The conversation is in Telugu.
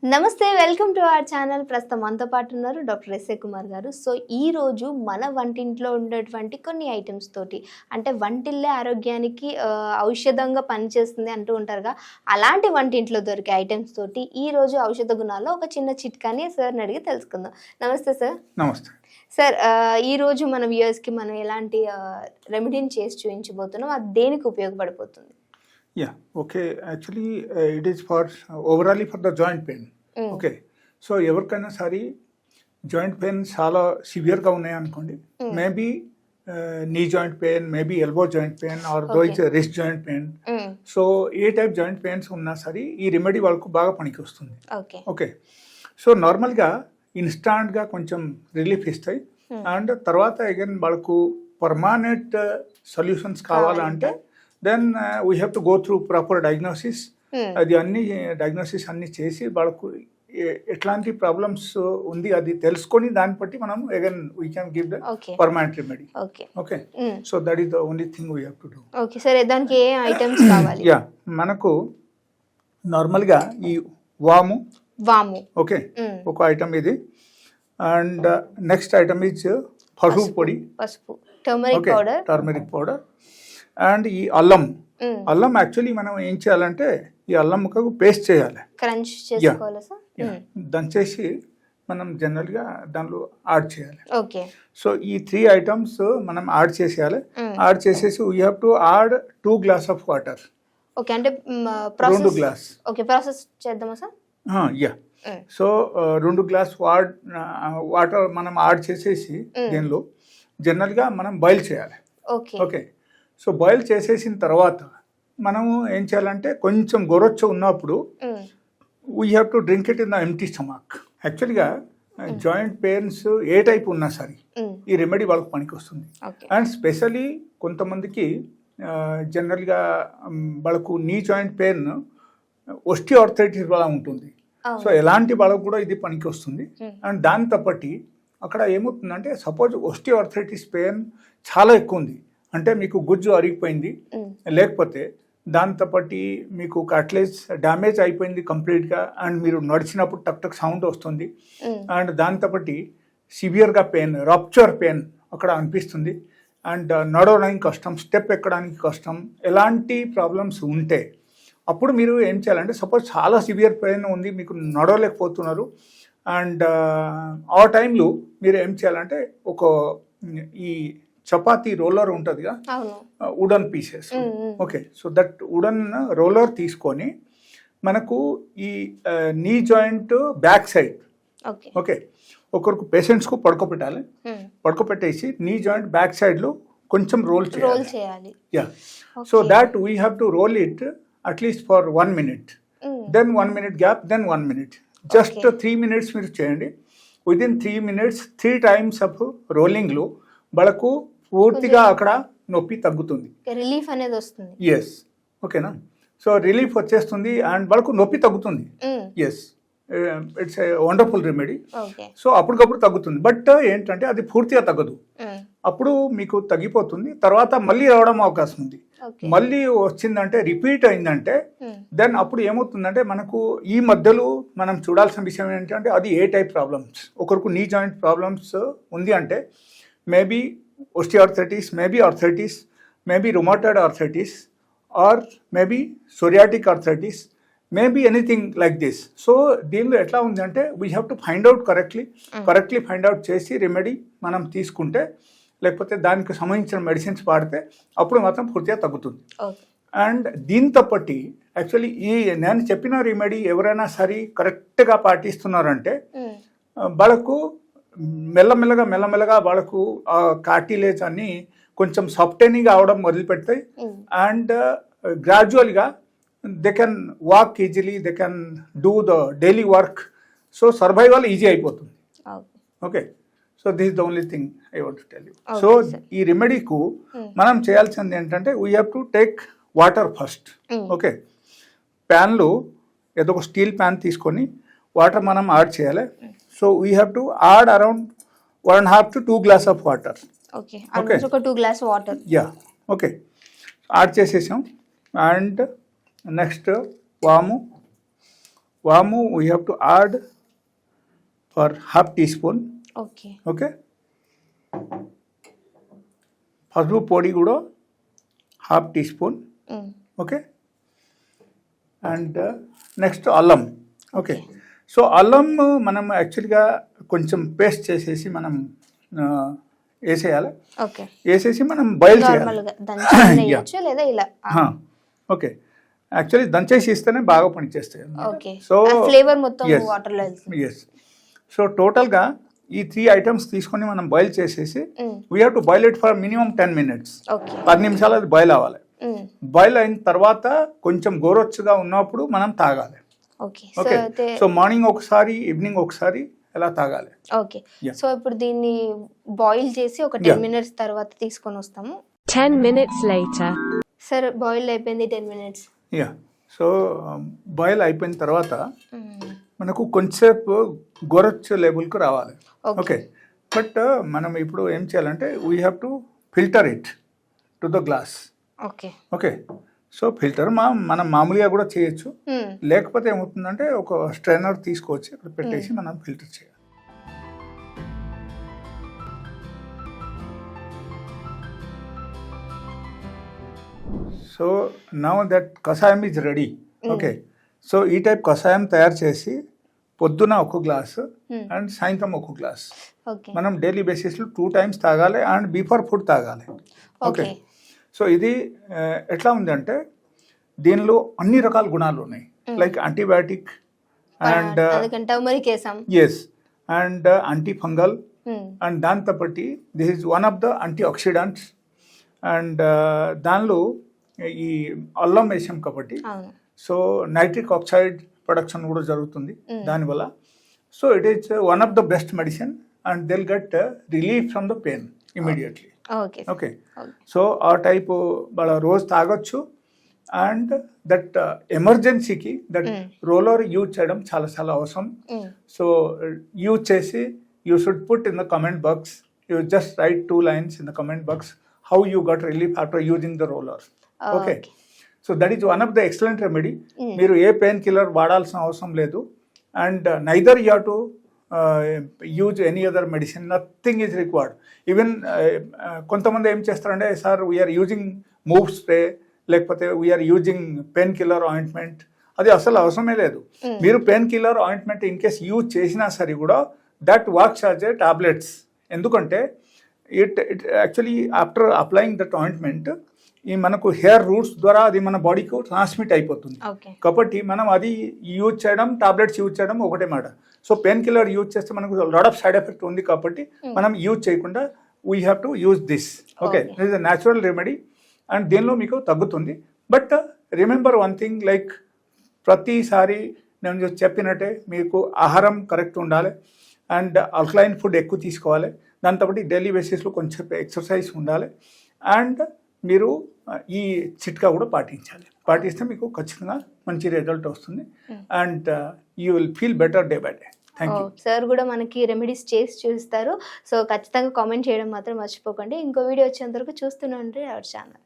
నమస్తే, వెల్కమ్ టు అవర్ ఛానల్. ప్రస్తుతం మనతో పాటు ఉన్నారు డాక్టర్ ఎస్ఏ కుమార్ గారు. సో ఈ రోజు మన వంటింట్లో ఉండేటువంటి కొన్ని ఐటమ్స్ తోటి, అంటే వంటిల్లే ఆరోగ్యానికి ఔషధంగా పనిచేస్తుంది అంటూ ఉంటారుగా, అలాంటి వంటింట్లో దొరికే ఐటమ్స్ తోటి ఈ రోజు ఔషధ గుణాల్లో ఒక చిన్న చిట్కాని సార్ని అడిగి తెలుసుకుందాం. నమస్తే సార్. నమస్తే సార్. ఈ రోజు మన వ్యూయర్స్కి మనం ఎలాంటి రెమెడీని చేసి చూపించబోతున్నాం, అది దేనికి ఉపయోగపడిపోతుంది? Yeah, okay. Actually, it is for overall for the joint pain. Okay. So ఎవరికైనా సరే జాయింట్ పెయిన్ చాలా సివియర్గా ఉన్నాయి అనుకోండి, maybe knee joint pain, maybe elbow joint pain or those wrist joint pain. So ఏ టైప్ జాయింట్ పెయిన్స్ ఉన్నా సరే ఈ రెమెడీ వాళ్ళకు బాగా పనికి వస్తుంది. ఓకే. సో నార్మల్గా ఇన్స్టాంట్గా కొంచెం రిలీఫ్ ఇస్తాయి, అండ్ తర్వాత అగైన్ వాళ్ళకు పర్మానెంట్ సొల్యూషన్స్ కావాలంటే then we have to go through proper diagnosis. అది అన్ని డయాగ్నోసిస్ అన్ని చేసి వాళ్ళకు ఎట్లాంటి ప్రాబ్లమ్స్ ఉంది అది తెలుసుకొని దాన్ని బట్టి మనం again we can give the permanent remedy. Okay. So that is the only thing we have to do. Okay సరే, దానికి ఏ ఐటమ్స్ కావాలి? యా, మనకు నార్మల్గా ఈ వాము. ఓకే, ఒక ఐటమ్ ఇది. అండ్ నెక్స్ట్ ఐటమ్ ఈజ్ పసుపు పొడి, టర్మరిక్ పౌడర్. అండ్ ఈ అల్లం యాక్చువల్లీ మనం ఏం చేయాలంటే ఈ అల్లం ముక్కకు పేస్ట్ చేయాలి, దంచేసి మనం జనరల్గా దానిలో యాడ్ చేయాలి. సో ఈ 3 ఐటమ్స్ మనం యాడ్ చేసేయాలి. యాడ్ చేసేసి we have to add 2 glass of water. Okay, అంటే 2 గ్లాస్. ఓకే, ప్రాసెస్ చేద్దామా sir? Yeah. So 2 glass water మనం యాడ్ చేసేసి దీనిలో జనరల్గా మనం బాయిల్ చేయాలి. ఓకే. సో బాయిల్ చేసేసిన తర్వాత మనము ఏం చేయాలంటే కొంచెం గొరొచ్చ ఉన్నప్పుడు we have to drink it in the empty stomach. యాక్చువల్గా జాయింట్ పెయిన్స్ ఏ టైప్ ఉన్నా సరే ఈ రెమెడీ వాళ్ళకి పనికి వస్తుంది. అండ్ స్పెషలీ కొంతమందికి జనరల్గా వాళ్ళకు నీ జాయింట్ పెయిన్ ఆర్థరైటిస్ వల్ల ఉంటుంది. సో ఎలాంటి వాళ్ళకు కూడా ఇది పనికి వస్తుంది. అండ్ దాంతో బట్టి అక్కడ ఏమవుతుందంటే సపోజ్ ఆర్థరైటిస్ పెయిన్ చాలా ఎక్కువ ఉంది అంటే మీకు గుజ్జు అరిగిపోయింది, లేకపోతే దాంతో బట్టి మీకు కట్లేజ్ డ్యామేజ్ అయిపోయింది కంప్లీట్గా, అండ్ మీరు నడిచినప్పుడు టక్ టక్ సౌండ్ వస్తుంది, అండ్ దాంతో బట్టి సివియర్గా పెయిన్, రప్చర్ పెయిన్ అక్కడ అనిపిస్తుంది, అండ్ నడవడానికి కష్టం, స్టెప్ ఎక్కడానికి కష్టం, ఎలాంటి ప్రాబ్లమ్స్ ఉంటే అప్పుడు మీరు ఏం చేయాలంటే సపోజ్ చాలా సివియర్ పెయిన్ ఉంది, మీకు నడవలేకపోతున్నారు, అండ్ ఆ టైంలో మీరు ఏం చేయాలంటే ఒక ఈ చపాతీ రోలర్ ఉంటుందిగా, wooden pieces. Okay. So that wooden roller తీసుకొని మనకు ఈ knee joint back side, okay, ఒకరికి పేషెంట్స్కు పడుకోబెట్టాలి. పడుకోబెట్టేసి నీ జాయింట్ బ్యాక్ సైడ్లో కొంచెం రోల్ చేయాలి. Yeah. So that we have to roll it at least for 1 minute, then 1 minute gap, then 1 minute. Just 3 minutes మీరు చేయండి. విదిన్ 3 minutes 3 times ఆఫ్ రోలింగ్లో వాళ్ళకు పూర్తిగా అక్కడ నొప్పి తగ్గుతుంది, రిలీఫ్ అనేది వస్తుంది. ఎస్. ఓకేనా? సో రిలీఫ్ వచ్చేస్తుంది అండ్ వాళ్ళకు నొప్పి తగ్గుతుంది. Yes, it's a wonderful remedy. So అప్పటికప్పుడు తగ్గుతుంది, బట్ ఏంటంటే అది పూర్తిగా తగ్గదు. అప్పుడు మీకు తగ్గిపోతుంది, తర్వాత మళ్ళీ రావడం అవకాశం ఉంది. మళ్ళీ వచ్చిందంటే రిపీట్ అయిందంటే దెన్ అప్పుడు ఏమవుతుందంటే మనకు ఈ మధ్యలో మనం చూడాల్సిన విషయం ఏంటంటే అది ఏ టైప్ ప్రాబ్లమ్స్. ఒకరికి నీ జాయింట్ ప్రాబ్లమ్స్ ఉంది అంటే maybe osteoarthritis, maybe arthritis, maybe rheumatoid arthritis, or maybe psoriatic arthritis, maybe anything like this. So దీనిలో ఎట్లా ఉంది అంటే we have to find out correctly find out చేసి రెమెడీ మనం తీసుకుంటే, లేకపోతే దానికి సంబంధించిన మెడిసిన్స్ వాడితే అప్పుడు మాత్రం పూర్తిగా తగ్గుతుంది. అండ్ దీంతో పట్టి యాక్చువల్లీ ఈ నేను చెప్పిన రెమెడీ ఎవరైనా సరే కరెక్ట్గా పాటిస్తున్నారంటే వాళ్ళకు మెల్లమెల్లగా వాళ్ళకు ఆ కార్టిలేజ్ అన్ని కొంచెం సాఫ్టెనింగ్ అవడం మొదలు పెడతాయి, అండ్ గ్రాడ్యువల్గా they can walk easily, they can do the daily work. So survival easy అయిపోతుంది. Okay. So this is the only thing I want to tell you. So ఈ రెమెడీకు మనం చేయాల్సింది ఏంటంటే we have to take water first. Okay. ప్యాన్లో ఏదో ఒక స్టీల్ ప్యాన్ తీసుకొని వాటర్ మనం యాడ్ చేయాలి. So we have to add around 1.5 to 2 glass of water. Okay, ఒక 2 glass water. Yeah. Okay, add చేసేసాం. And next vamu, vamu we have to add for half teaspoon. Okay. Okay, పసుపు పొడి కూడా half teaspoon. Okay, and next allam. Okay, so అల్లం మనం యాక్చువల్గా కొంచెం పేస్ట్ చేసేసి మనం వేసేయాలి. ఓకే, వేసేసి మనం బాయిల్ చేయాలి. నార్మల్గా దంచి వేయొచ్చు లేదా ఇలా. ఓకే, యాక్చువల్లీ దంచేసి ఇస్తేనే బాగా పనిచేస్తాయి. ఓకే, సో ఫ్లేవర్ మొత్తం వాటర్లో వెళ్తుంది. ఎస్, సో టోటల్గా ఈ 3 ఐటమ్స్ తీసుకొని మనం బాయిల్ చేసేసి we have to boil it for minimum 10 minutes. Okay, 10 నిమిషాలు అది బాయిల్ అవ్వాలి. బాయిల్ అయిన తర్వాత కొంచెం గోరొచ్చుగా ఉన్నప్పుడు మనం తాగాలి. ఓకే, ఓకే, సో మార్నింగ్ ఒకసారి ఈవినింగ్ ఒకసారి ఎలా తాగాలి. ఓకే, సో ఇప్పుడు దీన్ని బాయిల్ చేసి ఒక 10 minutes తర్వాత తీసుకొని వస్తాము. 10 minutes later. సార్ బాయిల్ అయిపోయింది 10 minutes. యా, సో బాయిల్ అయిపోయిన తర్వాత మనకు కొంచెంసేపు గోరొచ్చు లెవెల్కి రావాలి. ఓకే, బట్ మనం ఇప్పుడు ఏం చేయాలంటే we have to filter it to the glass. Okay. Okay, so filter మనం మామూలుగా కూడా చేయొచ్చు. లేకపోతే ఏమవుతుందంటే ఒక స్ట్రైనర్ తీసుకోవచ్చు, ఇక్కడ పెట్టేసి మనం ఫిల్టర్ చేయాలి. సో నౌ దట్ కషాయం ఈజ్ రెడీ. ఓకే, సో ఈ టైప్ కషాయం తయారు చేసి పొద్దున ఒక గ్లాసు అండ్ సాయంత్రం ఒక గ్లాస్ మనం డైలీ బేసిస్లో 2 times తాగాలి అండ్ బిఫోర్ ఫుడ్ తాగాలి. ఓకే, సో ఇది ఎట్లా ఉంది అంటే దీనిలో అన్ని రకాల గుణాలు ఉన్నాయి, లైక్ యాంటీబయాటిక్ అండ్ ఎస్ అండ్ యాంటీ ఫంగల్ అండ్ దాంతో బట్టి this is one of the antioxidants. And దానిలో ఈ అల్లం వేసాం కాబట్టి సో నైట్రిక్ ఆక్సైడ్ ప్రొడక్షన్ కూడా జరుగుతుంది దానివల్ల. So it is one of the best medicine and they'll get relief from the pain immediately. Okay, so ఆ టైపు వాళ్ళ రోజు తాగొచ్చు. అండ్ దట్ ఎమర్జెన్సీకి దట్ రోలర్ యూజ్ చేయడం చాలా చాలా అవసరం. సో యూజ్ చేసి you should put in the comment box, you just write 2 lines in the comment box how you got relief after using the roller. Okay, so that is one of the excellent remedy. మీరు ఏ పెయిన్ కిల్లర్ వాడాల్సిన అవసరం లేదు. And neither you have to use any other medicine, nothing is required. Even కొంతమంది ఏం చేస్తారంటే sir we are using move spray లేకపోతే we are using pain killer ointment, అది అసలు అవసరమే లేదు. మీరు pain killer ointment in case use చేసినా సరే కూడా that works as a tablets. ఎందుకంటే it actually after applying that ointment ఈ మనకు హెయిర్ రూట్స్ ద్వారా అది మన బాడీకి ట్రాన్స్మిట్ అయిపోతుంది. కాబట్టి మనం అది యూజ్ చేయడం, టాబ్లెట్స్ యూజ్ చేయడం ఒకటే మాట. సో పెయిన్ కిల్లర్ యూజ్ చేస్తే మనకు లాట్ ఆఫ్ సైడ్ ఎఫెక్ట్ ఉంది కాబట్టి మనం యూజ్ చేయకుండా we have to use this. Okay, this is a natural remedy and దీనిలో మీకు తగ్గుతుంది. But remember one thing, like ప్రతిసారి నేను చెప్పినట్టే మీకు ఆహారం కరెక్ట్ ఉండాలి అండ్ ఆల్కలైన్ ఫుడ్ ఎక్కువ తీసుకోవాలి. దాంతోపాటు డైలీ బేసిస్లో కొంచెం ఎక్సర్సైజ్ ఉండాలి అండ్ మీరు ఈ చిట్కా కూడా పాటించాలి. పాటిస్తే మీకు ఖచ్చితంగా మంచి రిజల్ట్ వస్తుంది and you will feel better day by day. Thank you. Sir కూడా మనకి రెమెడీస్ చేసి చూస్తారు. సో ఖచ్చితంగా కామెంట్ చేయడం మాత్రం మర్చిపోకండి. ఇంకో వీడియో వచ్చేంత వరకు చూస్తూనే ఉండండి అవర్ ఛానల్.